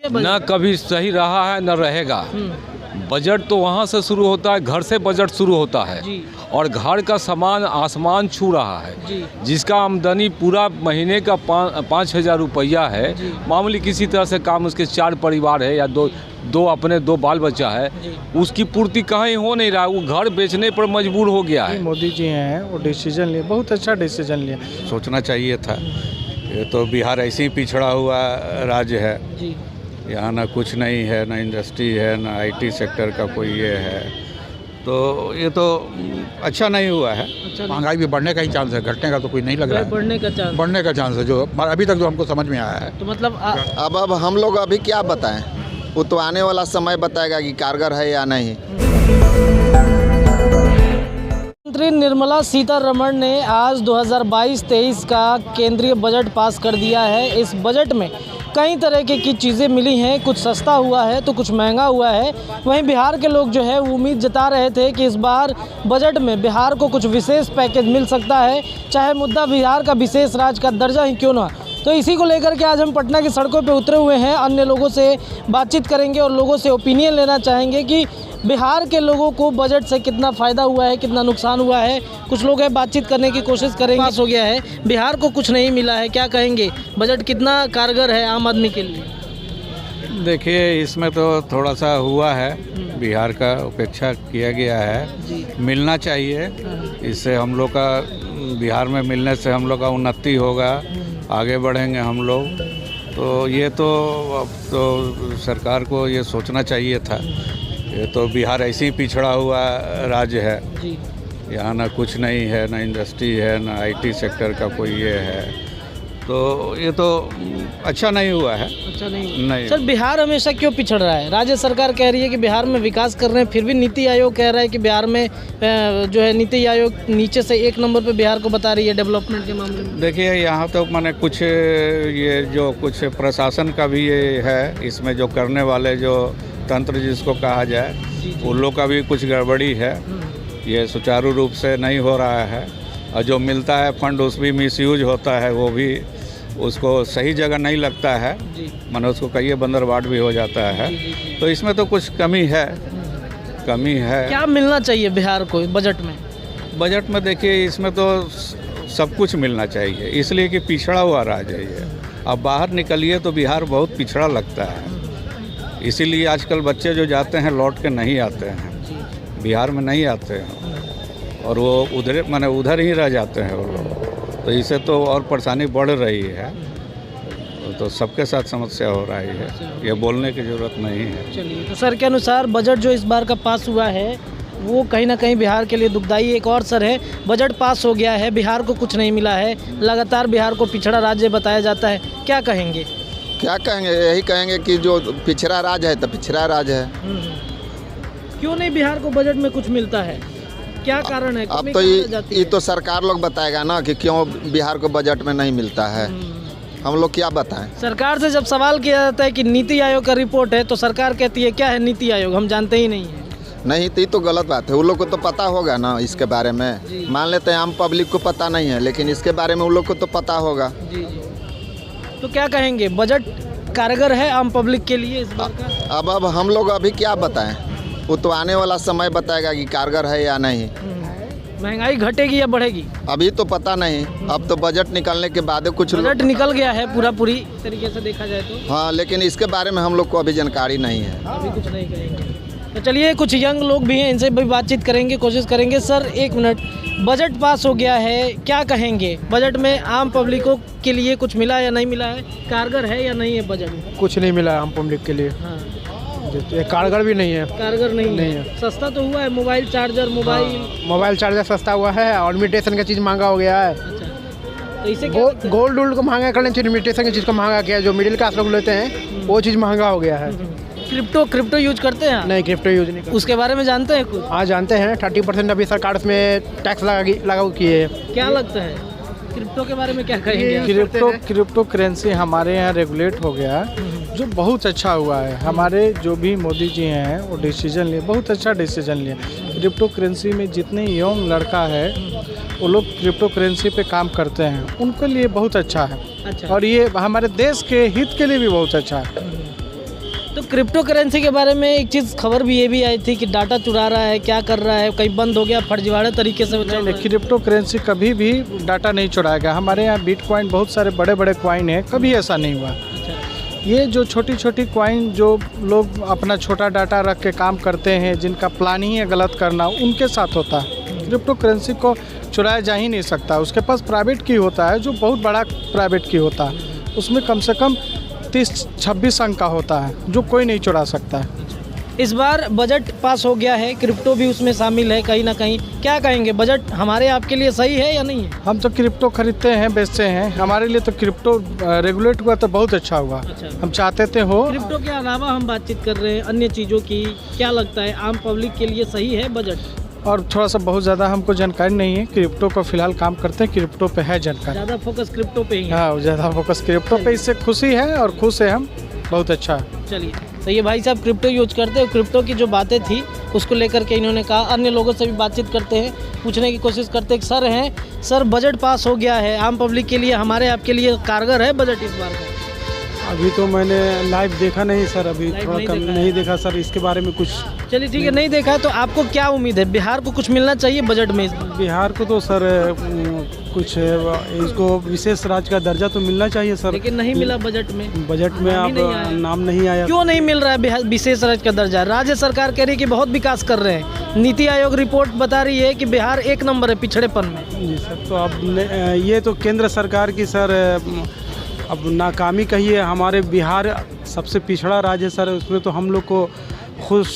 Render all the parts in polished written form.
न कभी सही रहा है न रहेगा। बजट तो वहाँ से शुरू होता है, घर से बजट शुरू होता है जी। और घर का सामान आसमान छू रहा है जी। जिसका आमदनी पूरा महीने का 5,000 रुपया है। जी। मामूली किसी तरह से काम, उसके 4 परिवार है या दो बाल बच्चा है, जी। उसकी पूर्ति कहीं हो नहीं रहा है, वो घर बेचने पर मजबूर हो गया है। मोदी जी हैं, वो डिसीजन लिए, बहुत अच्छा डिसीजन लिया। सोचना चाहिए था। ये तो बिहार ऐसे ही पिछड़ा हुआ राज्य है। जी। यहाँ ना कुछ नहीं है, ना इंडस्ट्री है, ना आईटी सेक्टर का कोई ये है, तो ये तो अच्छा नहीं हुआ है। अच्छा, महंगाई भी बढ़ने का ही चांस है, घटने का तो कोई नहीं लग रहा है। बढ़ने का चांस, बढ़ने का चांस है, जो अभी तक जो हमको समझ में आया है। तो मतलब अब हम लोग अभी क्या बताएं, वो तो आने वाला समय बताएगा कि कारगर है या नहीं। मंत्री निर्मला सीतारमण ने आज 2022-23 का केंद्रीय बजट पास कर दिया है। इस बजट में कई तरह की चीज़ें मिली हैं, कुछ सस्ता हुआ है तो कुछ महंगा हुआ है। वहीं बिहार के लोग जो है वो उम्मीद जता रहे थे कि इस बार बजट में बिहार को कुछ विशेष पैकेज मिल सकता है, चाहे मुद्दा बिहार का विशेष राज्य का दर्जा ही क्यों ना। तो इसी को लेकर के आज हम पटना की सड़कों पे उतरे हुए हैं, अन्य लोगों से बातचीत करेंगे और लोगों से ओपिनियन लेना चाहेंगे कि बिहार के लोगों को बजट से कितना फ़ायदा हुआ है, कितना नुकसान हुआ है। कुछ लोग हैं, बातचीत करने की कोशिश करेंगे। पास हो गया है, बिहार को कुछ नहीं मिला है, क्या कहेंगे? बजट कितना कारगर है आम आदमी के लिए? देखिए, इसमें तो थोड़ा सा हुआ है, बिहार का उपेक्षा किया गया है। जी। मिलना चाहिए, इससे हम लोग का, बिहार में मिलने से हम लोग का उन्नति होगा, आगे बढ़ेंगे हम लोग। तो ये तो अब तो सरकार को ये सोचना चाहिए था। ये तो बिहार ऐसे ही पिछड़ा हुआ राज्य है। जी। यहाँ ना कुछ नहीं है, ना इंडस्ट्री है, ना आईटी सेक्टर का कोई ये है, तो ये तो अच्छा नहीं हुआ है। अच्छा नहीं। नहीं। सर, बिहार हमेशा क्यों पिछड़ रहा है? राज्य सरकार कह रही है कि बिहार में विकास कर रहे हैं, फिर भी नीति आयोग कह रहा है कि बिहार में जो है नीति आयोग नीचे से 1 नंबर पे बिहार को बता रही है डेवलपमेंट के मामले में। देखिए, यहाँ तो माने कुछ ये जो कुछ प्रशासन का भी ये है, इसमें जो करने वाले जो तंत्र जिसको कहा जाए, उन लोग का भी कुछ गड़बड़ी है। ये सुचारू रूप से नहीं हो रहा है और जो मिलता है फंड उस भी मिसयूज होता है, वो भी उसको सही जगह नहीं लगता है, मानो उसको कई बंदरबाट भी हो जाता है। तो इसमें तो कुछ कमी है। क्या मिलना चाहिए बिहार को बजट में? बजट में देखिए, इसमें तो सब कुछ मिलना चाहिए, इसलिए कि पिछड़ा हुआ राज्य है ये। अब बाहर निकलिए तो बिहार बहुत पिछड़ा लगता है, इसीलिए आजकल बच्चे जो जाते हैं लौट के नहीं आते हैं, बिहार में नहीं आते हैं और वो उधर ही रह जाते हैं वो लोग। तो इससे तो और परेशानी बढ़ रही है, तो सबके साथ समस्या हो रही है, ये बोलने की ज़रूरत नहीं है। चलिए, तो सर के अनुसार बजट जो इस बार का पास हुआ है वो कहीं ना कहीं बिहार के लिए दुखदाई। एक और सर है, बजट पास हो गया है, बिहार को कुछ नहीं मिला है, लगातार बिहार को पिछड़ा राज्य बताया जाता है, क्या कहेंगे? क्या कहेंगे, यही कहेंगे कि जो पिछड़ा राज्य है तो पिछड़ा राज्य है। क्यों नहीं बिहार को बजट में कुछ मिलता है, क्या कारण है? अब तो ये तो सरकार लोग बताएगा ना कि क्यों बिहार को बजट में नहीं मिलता है। हम लोग क्या बताएं? सरकार से जब सवाल किया जाता है कि नीति आयोग का रिपोर्ट है तो सरकार कहती है क्या है नीति आयोग, हम जानते ही नहीं है। नहीं, तो ये तो गलत बात है। उन लोग को तो पता होगा ना इसके बारे में। मान लेते हैं आम पब्लिक को पता नहीं है, लेकिन इसके बारे में उन लोग को तो पता होगा। जी। तो क्या कहेंगे, बजट कारगर है आम पब्लिक के लिए इस बार का? अब हम लोग अभी क्या बताएं, वो तो आने वाला समय बताएगा कि कारगर है या नहीं। महंगाई घटेगी या बढ़ेगी अभी तो पता नहीं, अब तो बजट निकलने के बाद कुछ बजट निकल गया है पूरी तरीके से देखा जाए तो। हाँ, लेकिन इसके बारे में हम लोग को अभी जानकारी नहीं है, अभी कुछ नहीं करेंगे। तो चलिए, कुछ यंग लोग भी हैं, इनसे भी बातचीत करेंगे, कोशिश करेंगे। सर, 1 मिनट, बजट पास हो गया है, क्या कहेंगे? बजट में आम पब्लिकों के लिए कुछ मिला या नहीं मिला है, कारगर है या नहीं है बजट? कुछ नहीं मिला आम पब्लिक के लिए। हाँ। कारगर भी नहीं है। कारगर नहीं है। सस्ता तो हुआ है, मोबाइल चार्जर सस्ता हुआ है और इमिटेशन का चीज़ महंगा हो गया है। अच्छा, तो इसे गोल्ड को महंगा करने चाहिए, इमिटेशन की चीज़ को महंगा किया, जो मिडिल क्लास लोग लेते हैं वो चीज़ महंगा हो गया है। क्रिप्टो यूज करते हैं? नहीं, क्रिप्टो यूज नहीं करते। उसके बारे में जानते हैं कुछ? हाँ, जानते हैं। 30% अभी सरकार उसमें टैक्स लागू किए है। क्या लगता है क्रिप्टो के बारे में, क्या कहेंगे? क्रिप्टो करेंसी हमारे यहाँ रेगुलेट हो गया, जो बहुत अच्छा हुआ है। हमारे जो भी मोदी जी हैं वो डिसीजन लिए, बहुत अच्छा डिसीजन लिए। क्रिप्टो करेंसी में जितने यंग लड़का है वो लोग क्रिप्टो करेंसी पे काम करते हैं, उनके लिए बहुत अच्छा है। अच्छा। और ये हमारे देश के हित के लिए भी बहुत अच्छा है। तो क्रिप्टो करेंसी के बारे में एक चीज़ खबर भी ये भी आई थी कि डाटा चुरा रहा है, क्या कर रहा है, कहीं बंद हो गया, फर्जीवाड़े तरीके से चल रहा है। क्रिप्टो करेंसी कभी भी डाटा नहीं चुराएगा। हमारे यहाँ बिटकॉइन बहुत सारे बड़े बड़े कॉइन हैं, कभी ऐसा नहीं हुआ। ये जो छोटी छोटी कॉइन जो लोग अपना छोटा डाटा रख के काम करते हैं, जिनका प्लान ही है गलत करना, उनके साथ होता है। क्रिप्टो करेंसी को चुराया जा ही नहीं सकता। उसके पास प्राइवेट की होता है, जो बहुत बड़ा प्राइवेट की होता है, उसमें कम से कम 30-26 अंक का होता है, जो कोई नहीं चुरा सकता है। इस बार बजट पास हो गया है, क्रिप्टो भी उसमें शामिल है कहीं ना कहीं। क्या कहेंगे, बजट हमारे आपके लिए सही है या नहीं है? हम तो क्रिप्टो खरीदते हैं, बेचते हैं। हमारे लिए तो क्रिप्टो रेगुलेट हुआ तो बहुत अच्छा हुआ। अच्छा। हम चाहते थे हो। क्रिप्टो के अलावा हम बातचीत कर रहे हैं अन्य चीज़ों की। क्या लगता है आम पब्लिक के लिए सही है बजट? और थोड़ा सा बहुत ज़्यादा हमको जानकारी नहीं है। क्रिप्टो को फिलहाल काम करते हैं, क्रिप्टो पे है जानकारी। ज़्यादा फोकस क्रिप्टो पे ही है। हाँ, ज़्यादा फोकस क्रिप्टो पे, इससे खुशी है और खुश है हम, बहुत अच्छा। चलिए, तो ये भाई साहब क्रिप्टो यूज करते हैं। क्रिप्टो की जो बातें थी उसको लेकर के इन्होंने कहा। अन्य लोगों से भी बातचीत करते हैं, पूछने की कोशिश करते हैं। सर हैं, सर बजट पास हो गया है, आम पब्लिक के लिए, हमारे आपके लिए कारगर है बजट इस बार का? अभी तो मैंने लाइव देखा नहीं सर, अभी लाइव थोड़ा नहीं कम देखा नहीं देखा सर, इसके बारे में कुछ। चलिए ठीक है, नहीं देखा है तो आपको क्या उम्मीद है, बिहार को कुछ मिलना चाहिए बजट में इस बार? बिहार को तो सर कुछ इसको विशेष राज्य का दर्जा तो मिलना चाहिए सर, लेकिन नहीं मिला बजट में। बजट में नाम ही अब नहीं आया। नाम नहीं आया। क्यों नहीं मिल रहा है बिहार विशेष राज्य का दर्जा? राज्य सरकार कह रही है कि बहुत विकास कर रहे हैं, नीति आयोग रिपोर्ट बता रही है कि बिहार 1 नंबर है पिछड़ेपन में। जी सर, तो अब ये तो केंद्र सरकार की सर अब नाकामी कहिए। हमारे बिहार सबसे पिछड़ा राज्य सर, उसमें तो हम लोग को खुश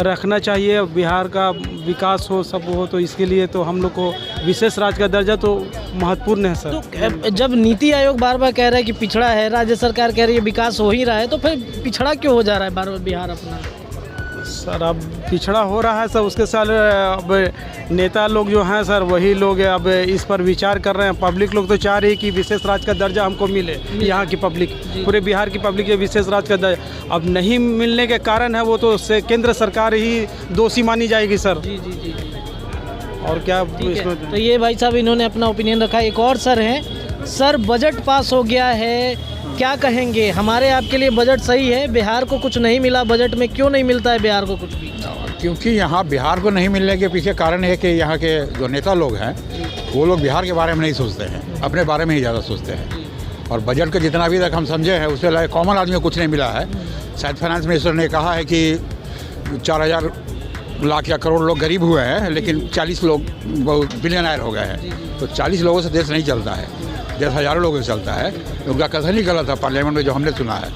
रखना चाहिए। बिहार का विकास हो, सब हो, तो इसके लिए तो हम लोग को विशेष राज्य का दर्जा तो महत्वपूर्ण है सर। तो जब नीति आयोग बार बार कह रहा है कि पिछड़ा है, राज्य सरकार कह रही है विकास हो ही रहा है, तो फिर पिछड़ा क्यों हो जा रहा है बार बार बिहार अपना? सर अब पिछड़ा हो रहा है सर, उसके साथ अब नेता लोग जो हैं सर, वही लोग अब इस पर विचार कर रहे हैं। पब्लिक लोग तो चाह रही है कि विशेष राज्य का दर्जा हमको मिले। यहाँ की पब्लिक, पूरे बिहार की पब्लिक जो विशेष राज्य का दर्जा अब नहीं मिलने के कारण है, वो तो केंद्र सरकार ही दोषी मानी जाएगी सर। जी जी जी। और क्या ठीक है, इसमें तो ये भाई साहब इन्होंने अपना ओपिनियन रखा। एक और सर हैं, सर बजट पास हो गया है, क्या कहेंगे, हमारे आपके लिए बजट सही है? बिहार को कुछ नहीं मिला बजट में, क्यों नहीं मिलता है बिहार को कुछ भी? क्योंकि यहाँ बिहार को नहीं मिलने के पीछे कारण है कि यहाँ के जो नेता लोग हैं, वो लोग बिहार के बारे में नहीं सोचते हैं, अपने बारे में ही ज़्यादा सोचते हैं। और बजट का जितना अभी तक हम समझे हैं, उससे लाए कॉमन आदमी को कुछ नहीं मिला है। शायद फाइनेंस मिनिस्टर ने कहा है कि 4000 लाख या करोड़ लोग गरीब हुए हैं, लेकिन 40 लोग बहुत बिलियनर हो गए हैं। तो 40 लोगों से देश नहीं चलता है, देश हज़ारों लोगों से चलता है। उनका कथन ही गलत था पार्लियामेंट में, जो हमने सुना है।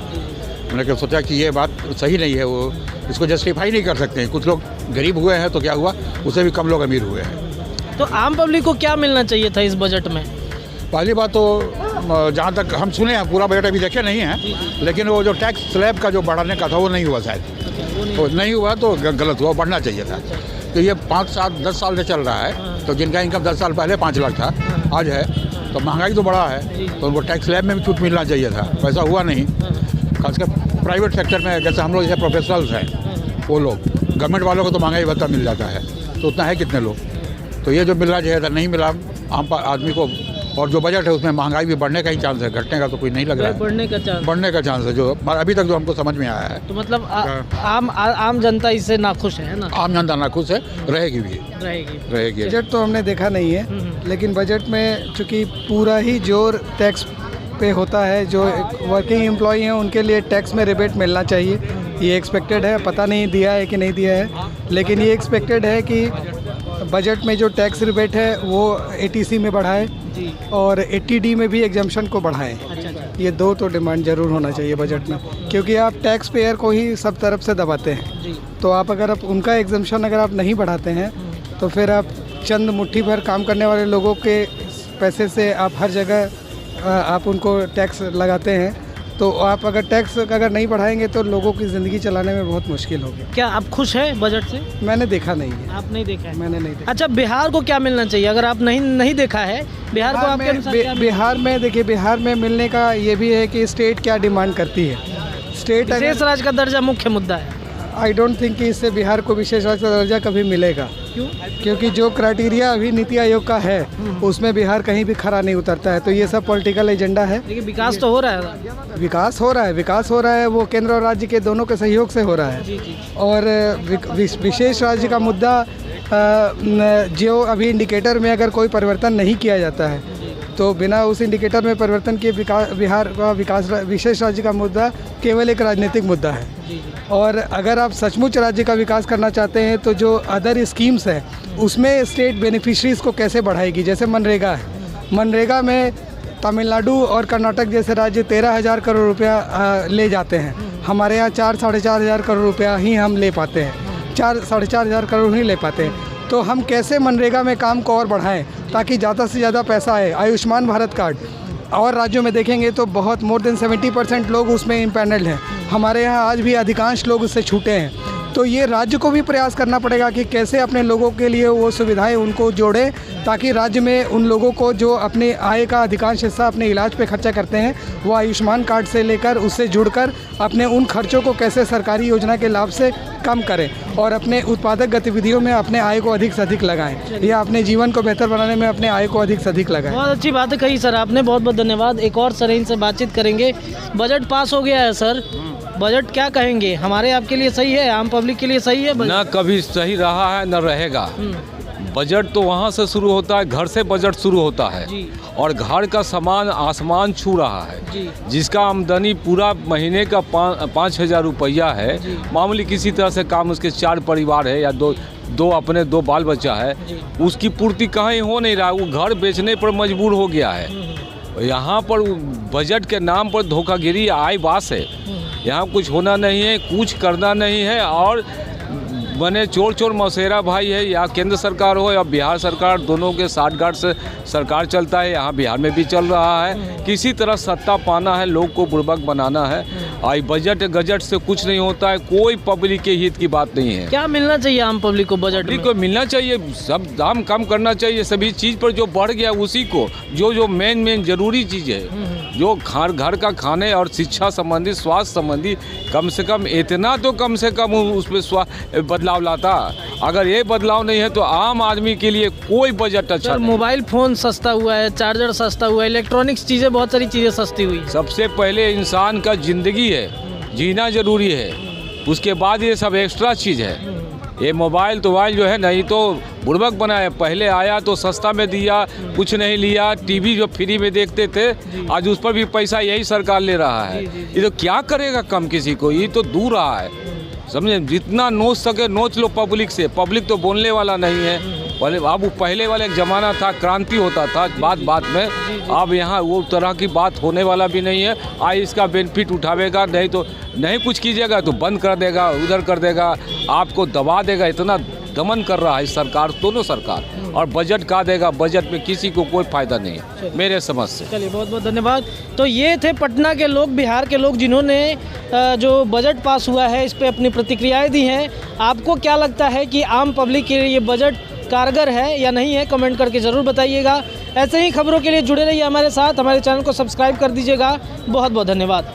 उन्होंने सोचा कि ये बात सही नहीं है, वो इसको जस्टिफाई नहीं कर सकते हैं। कुछ लोग गरीब हुए हैं तो क्या हुआ, उससे भी कम लोग अमीर हुए हैं। तो आम पब्लिक को क्या मिलना चाहिए था इस बजट में? पहली बात तो जहाँ तक हम सुने हैं, पूरा बजट अभी देखे नहीं हैं, लेकिन वो जो टैक्स स्लैब का जो बढ़ाने का था वो नहीं हुआ शायद। तो नहीं हुआ तो गलत हुआ, बढ़ना चाहिए था। तो ये 5-7-10 साल से चल रहा है, तो जिनका इनकम 10 साल पहले 5 लाख था, आज है, तो महंगाई तो बढ़ा है, तो उनको टैक्स स्लैब में भी छूट मिलना चाहिए था। वैसा हुआ नहीं। खासकर प्राइवेट सेक्टर में, जैसे हम लोग जैसे प्रोफेशनल्स हैं, वो लोग, गवर्नमेंट वालों को तो महंगाई भत्ता मिल जाता है, तो उतना है कितने लोग, तो ये जो मिलना चाहिए था नहीं मिला आम आदमी को। और जो बजट है उसमें महंगाई भी बढ़ने का ही चांस है, घटने का तो कोई नहीं लग रहा है। बढ़ने का चांस है, जो अभी तक जो हमको समझ में आया है। तो मतलब आम जनता इससे नाखुश है ना? आम जनता नाखुश है, रहेगी भी, रहेगी। बजट तो हमने देखा नहीं है, लेकिन बजट में चूँकि पूरा ही जोर टैक्स पे होता है, जो वर्किंग एम्प्लॉई हैं उनके लिए टैक्स में रिबेट मिलना चाहिए, ये एक्सपेक्टेड है। पता नहीं दिया है कि नहीं दिया है, लेकिन ये एक्सपेक्टेड है कि बजट में जो टैक्स रिबेट है वो ATC में बढ़ाए और 80D में भी एग्जम्पशन को बढ़ाएं। ये 2 तो डिमांड ज़रूर होना चाहिए बजट में, क्योंकि आप टैक्स पेयर को ही सब तरफ से दबाते हैं। तो आप अगर उनका एग्जम्पशन अगर आप नहीं बढ़ाते हैं, तो फिर आप चंद मुट्ठी भर काम करने वाले लोगों के पैसे से आप हर जगह आप उनको टैक्स लगाते हैं। तो आप अगर टैक्स अगर नहीं बढ़ाएंगे तो लोगों की ज़िंदगी चलाने में बहुत मुश्किल होगी। क्या आप खुश हैं बजट से? मैंने देखा नहीं है। आप नहीं देखा है? मैंने नहीं देखा। अच्छा, बिहार को क्या मिलना चाहिए अगर आप नहीं देखा है? बिहार को आपके अनुसार क्या बिहार में देखिए, बिहार में मिलने का ये भी है कि स्टेट क्या डिमांड करती है। स्टेट विशेष राज्य का दर्जा मुख्य मुद्दा है। आई डोंट थिंक कि इससे बिहार को विशेष राज्य का दर्जा कभी मिलेगा। क्यों? क्योंकि जो क्राइटेरिया अभी नीति आयोग का है उसमें बिहार कहीं भी खरा नहीं उतरता है। तो ये सब पॉलिटिकल एजेंडा है। लेकिन विकास तो हो रहा है। विकास हो रहा है वो केंद्र और राज्य के दोनों के सहयोग से हो रहा है। और विशेष राज्य का मुद्दा जो अभी इंडिकेटर में अगर कोई परिवर्तन नहीं किया जाता है तो बिना उस इंडिकेटर में परिवर्तन किए बिहार का विकास विशेष राज्य का मुद्दा केवल एक राजनीतिक मुद्दा है। और अगर आप सचमुच राज्य का विकास करना चाहते हैं तो जो अदर स्कीम्स हैं उसमें स्टेट बेनिफिशरीज़ को कैसे बढ़ाएगी। जैसे मनरेगा है, मनरेगा में तमिलनाडु और कर्नाटक जैसे राज्य 13,000 करोड़ रुपया ले जाते हैं। हमारे यहाँ 4-4,500 करोड़ रुपया ही हम ले पाते हैं, 4-4,500 करोड़ ही ले पाते हैं। तो हम कैसे मनरेगा में काम को और बढ़ाएं ताकि ज़्यादा से ज़्यादा पैसा आए। आयुष्मान भारत कार्ड और राज्यों में देखेंगे तो बहुत मोर देन 70% लोग उसमें इम्पैनल्ड हैं। हमारे यहाँ आज भी अधिकांश लोग उससे छूटे हैं। तो ये राज्य को भी प्रयास करना पड़ेगा कि कैसे अपने लोगों के लिए वो सुविधाएं उनको जोड़ें ताकि राज्य में उन लोगों को जो अपने आय का अधिकांश हिस्सा अपने इलाज पे खर्चा करते हैं वो आयुष्मान कार्ड से लेकर उससे जुड़कर अपने उन खर्चों को कैसे सरकारी योजना के लाभ से कम करें और अपने उत्पादक गतिविधियों में अपने आय को अधिक से अधिक लगाएं या अपने जीवन को बेहतर बनाने में अपने आय को अधिक से अधिक लगाएं। बहुत अच्छी बात कही सर आपने, बहुत बहुत धन्यवाद। एक और सर इनसे बातचीत करेंगे। बजट पास हो गया है सर, बजट क्या कहेंगे, हमारे आपके लिए सही है, आम पब्लिक के लिए सही है? न कभी सही रहा है न रहेगा। बजट तो वहाँ से शुरू होता है, घर से बजट शुरू होता है और घर का सामान आसमान छू रहा है। जिसका आमदनी पूरा महीने का 5,000 रुपया है, मामूली किसी तरह से काम उसके 4 परिवार है या दो अपने 2 बाल बच्चा है, उसकी पूर्ति कहीं हो नहीं रहा, वो घर बेचने पर मजबूर हो गया है। यहाँ पर बजट के नाम पर धोखागिरी आय बास है। यहाँ कुछ होना नहीं है, कुछ करना नहीं है और बने चोर चोर मौसेरा भाई है। या केंद्र सरकार हो या बिहार सरकार, दोनों के साठगांठ से सरकार चलता है। यहाँ बिहार में भी चल रहा है। किसी तरह सत्ता पाना है, लोग को बुर्बक बनाना है। आई बजट गजट से कुछ नहीं होता है, कोई पब्लिक के हित की बात नहीं है। क्या मिलना चाहिए आम पब्लिक को बजट में? को मिलना चाहिए, सब दाम कम करना चाहिए। सभी चीज़ पर जो बढ़ गया उसी को, जो मेन जरूरी चीज़ है, जो घर का खाने और शिक्षा संबंधी, स्वास्थ्य संबंधी, कम से कम इतना तो कम से कम उसमें बदलाव लाता। अगर ये बदलाव नहीं है तो आम आदमी के लिए कोई बजट अच्छा नहीं। मोबाइल फ़ोन सस्ता हुआ है, चार्जर सस्ता हुआ है, इलेक्ट्रॉनिक्स चीज़ें, बहुत सारी चीज़ें सस्ती हुई। सबसे पहले इंसान का ज़िंदगी है, जीना जरूरी है, उसके बाद ये सब एक्स्ट्रा चीज़ है। ये मोबाइल जो है नहीं तो बुड़बक बनाया। पहले आया तो सस्ता में दिया, कुछ नहीं लिया। टीवी जो फ्री में देखते थे, आज उस पर भी पैसा यही सरकार ले रहा है। ये तो क्या करेगा कम किसी को, ये तो दूर रहा है, समझे। जितना नोच सके नोच लो पब्लिक से, पब्लिक तो बोलने वाला नहीं है। पहले वाला एक ज़माना था, क्रांति होता था बात में। अब यहाँ वो तरह की बात होने वाला भी नहीं है। आज इसका बेनिफिट उठावेगा, नहीं तो नहीं कुछ कीजिएगा तो बंद कर देगा, उधर कर देगा, आपको दबा देगा। इतना दमन कर रहा है सरकार, दोनों सरकार। और बजट का देगा, बजट में किसी को कोई फायदा नहीं है मेरे समझ से। चलिए बहुत बहुत धन्यवाद। तो ये थे पटना के लोग, बिहार के लोग, जिन्होंने जो बजट पास हुआ है इस पर अपनी प्रतिक्रियाएं दी हैं। आपको क्या लगता है कि आम पब्लिक के लिए ये बजट कारगर है या नहीं है, कमेंट करके ज़रूर बताइएगा। ऐसे ही खबरों के लिए जुड़े रहिए हमारे साथ, हमारे चैनल को सब्सक्राइब कर दीजिएगा। बहुत बहुत धन्यवाद।